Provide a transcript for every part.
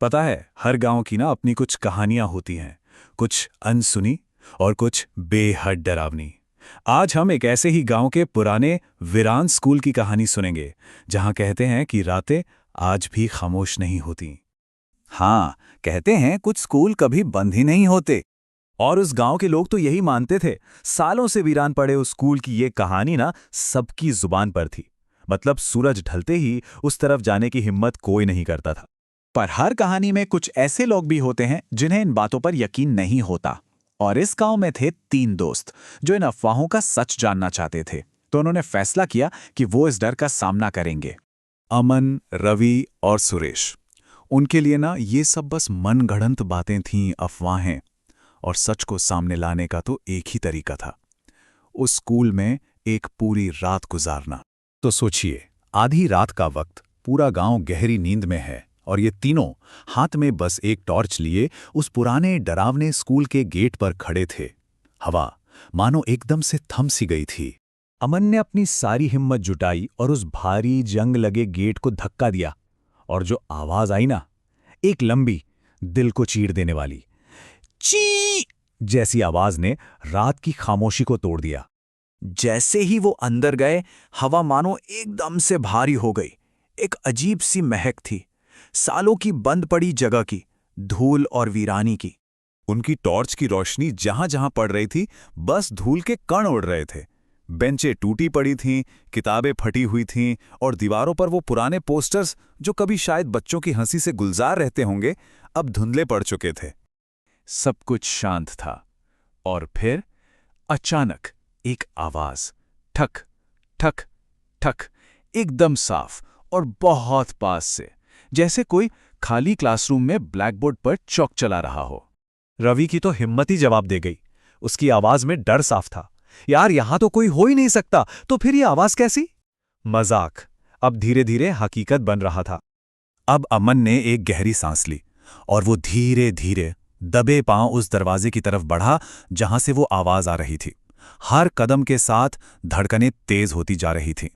पता है, हर गांव की ना अपनी कुछ कहानियां होती हैं, कुछ अनसुनी और कुछ बेहद डरावनी। आज हम एक ऐसे ही गांव के पुराने वीरान स्कूल की कहानी सुनेंगे, जहां कहते हैं कि रातें आज भी खामोश नहीं होती। हाँ, कहते हैं कुछ स्कूल कभी बंद ही नहीं होते। और उस गांव के लोग तो यही मानते थे। सालों से वीरान पड़े उस स्कूल की ये कहानी ना सबकी जुबान पर थी। मतलब सूरज ढलते ही उस तरफ जाने की हिम्मत कोई नहीं करता था। पर हर कहानी में कुछ ऐसे लोग भी होते हैं जिन्हें इन बातों पर यकीन नहीं होता। और इस गांव में थे 3 दोस्त जो इन अफवाहों का सच जानना चाहते थे। तो उन्होंने फैसला किया कि वो इस डर का सामना करेंगे। अमन, रवि और सुरेश। उनके लिए ना ये सब बस मनगढ़ंत बातें थीं, अफवाहें। और सच को सामने लाने का तो एक ही तरीका था, उस स्कूल में एक पूरी रात गुजारना। तो सोचिए, आधी रात का वक्त, पूरा गांव गहरी नींद में है और ये तीनों हाथ में बस एक टॉर्च लिए उस पुराने डरावने स्कूल के गेट पर खड़े थे। हवा मानो एकदम से थम सी गई थी। अमन ने अपनी सारी हिम्मत जुटाई और उस भारी जंग लगे गेट को धक्का दिया। और जो आवाज आई ना, एक लंबी, दिल को चीर देने वाली ची जैसी आवाज ने रात की खामोशी को तोड़ दिया। जैसे ही वो अंदर गए, हवा मानो एकदम से भारी हो गई। एक अजीब सी महक थी, सालों की बंद पड़ी जगह की, धूल और वीरानी की। उनकी टॉर्च की रोशनी जहां जहां पड़ रही थी, बस धूल के कण उड़ रहे थे। बेंचें टूटी पड़ी थीं, किताबें फटी हुई थीं और दीवारों पर वो पुराने पोस्टर्स जो कभी शायद बच्चों की हंसी से गुलजार रहते होंगे, अब धुंधले पड़ चुके थे। सब कुछ शांत था और फिर अचानक एक आवाज, ठक ठक ठक, एकदम साफ और बहुत पास से, जैसे कोई खाली क्लासरूम में ब्लैकबोर्ड पर चौक चला रहा हो। रवि की तो हिम्मत ही जवाब दे गई। उसकी आवाज में डर साफ था। यार, यहां तो कोई हो ही नहीं सकता, तो फिर ये आवाज कैसी? मजाक अब धीरे धीरे हकीकत बन रहा था। अब अमन ने एक गहरी सांस ली और वो धीरे धीरे दबे पांव उस दरवाजे की तरफ बढ़ा जहां से वो आवाज आ रही थी। हर कदम के साथ धड़कनें तेज होती जा रही थीं।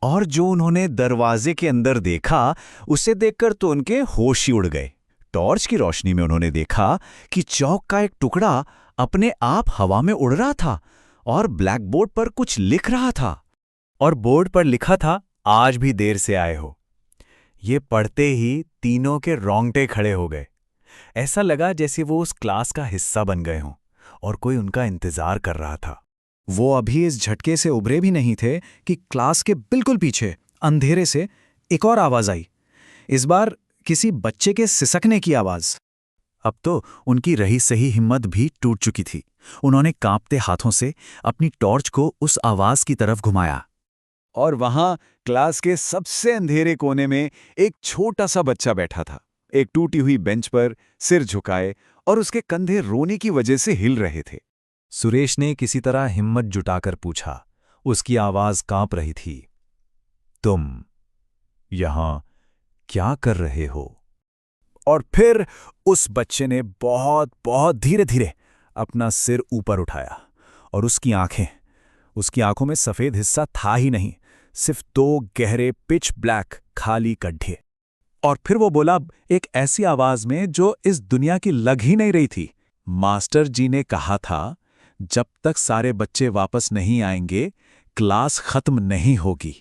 और जो उन्होंने दरवाजे के अंदर देखा, उसे देखकर तो उनके होश ही उड़ गए। टॉर्च की रोशनी में उन्होंने देखा कि चौक का एक टुकड़ा अपने आप हवा में उड़ रहा था और ब्लैकबोर्ड पर कुछ लिख रहा था। और बोर्ड पर लिखा था, आज भी देर से आए हो। ये पढ़ते ही तीनों के रोंगटे खड़े हो गए। ऐसा लगा जैसे वो उस क्लास का हिस्सा बन गए हों और कोई उनका इंतजार कर रहा था। वो अभी इस झटके से उभरे भी नहीं थे कि क्लास के बिल्कुल पीछे अंधेरे से एक और आवाज आई। इस बार किसी बच्चे के सिसकने की आवाज। अब तो उनकी रही सही हिम्मत भी टूट चुकी थी। उन्होंने कांपते हाथों से अपनी टॉर्च को उस आवाज की तरफ घुमाया और वहां क्लास के सबसे अंधेरे कोने में एक छोटा सा बच्चा बैठा था, एक टूटी हुई बेंच पर सिर झुकाए, और उसके कंधे रोने की वजह से हिल रहे थे। सुरेश ने किसी तरह हिम्मत जुटाकर पूछा। उसकी आवाज कांप रही थी, तुम यहां क्या कर रहे हो? और फिर उस बच्चे ने बहुत बहुत धीरे धीरे अपना सिर ऊपर उठाया और उसकी आंखों में सफेद हिस्सा था ही नहीं, सिर्फ 2 गहरे पिच ब्लैक खाली गड्ढे। और फिर वो बोला एक ऐसी आवाज में जो इस दुनिया की लग ही नहीं रही थी, मास्टर जी ने कहा था, जब तक सारे बच्चे वापस नहीं आएंगे, क्लास खत्म नहीं होगी।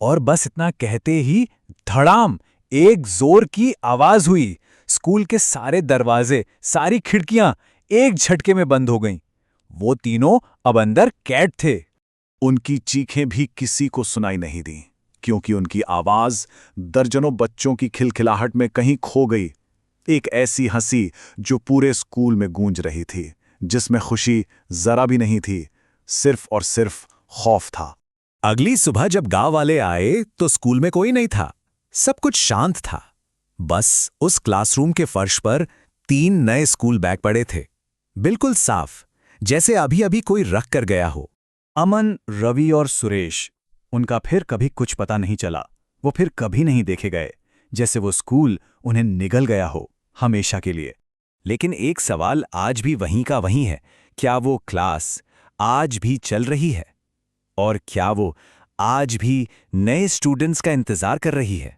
और बस इतना कहते ही धड़ाम एक जोर की आवाज हुई। स्कूल के सारे दरवाजे, सारी खिड़कियां एक झटके में बंद हो गईं। वो तीनों अब अंदर कैद थे। उनकी चीखें भी किसी को सुनाई नहीं दी, क्योंकि उनकी आवाज दर्जनों बच्चों की खिलखिलाहट में कहीं खो गई। एक ऐसी हंसी जो पूरे स्कूल में गूंज रही थी, जिसमें खुशी जरा भी नहीं थी, सिर्फ और सिर्फ खौफ था। अगली सुबह जब गांव वाले आए तो स्कूल में कोई नहीं था। सब कुछ शांत था। बस उस क्लासरूम के फर्श पर 3 नए स्कूल बैग पड़े थे, बिल्कुल साफ, जैसे अभी अभी कोई रख कर गया हो। अमन, रवि और सुरेश, उनका फिर कभी कुछ पता नहीं चला। वो फिर कभी नहीं देखे गए, जैसे वो स्कूल उन्हें निगल गया हो हमेशा के लिए। लेकिन एक सवाल आज भी वहीं का वहीं है, क्या वो क्लास आज भी चल रही है? और क्या वो आज भी नए स्टूडेंट्स का इंतजार कर रही है?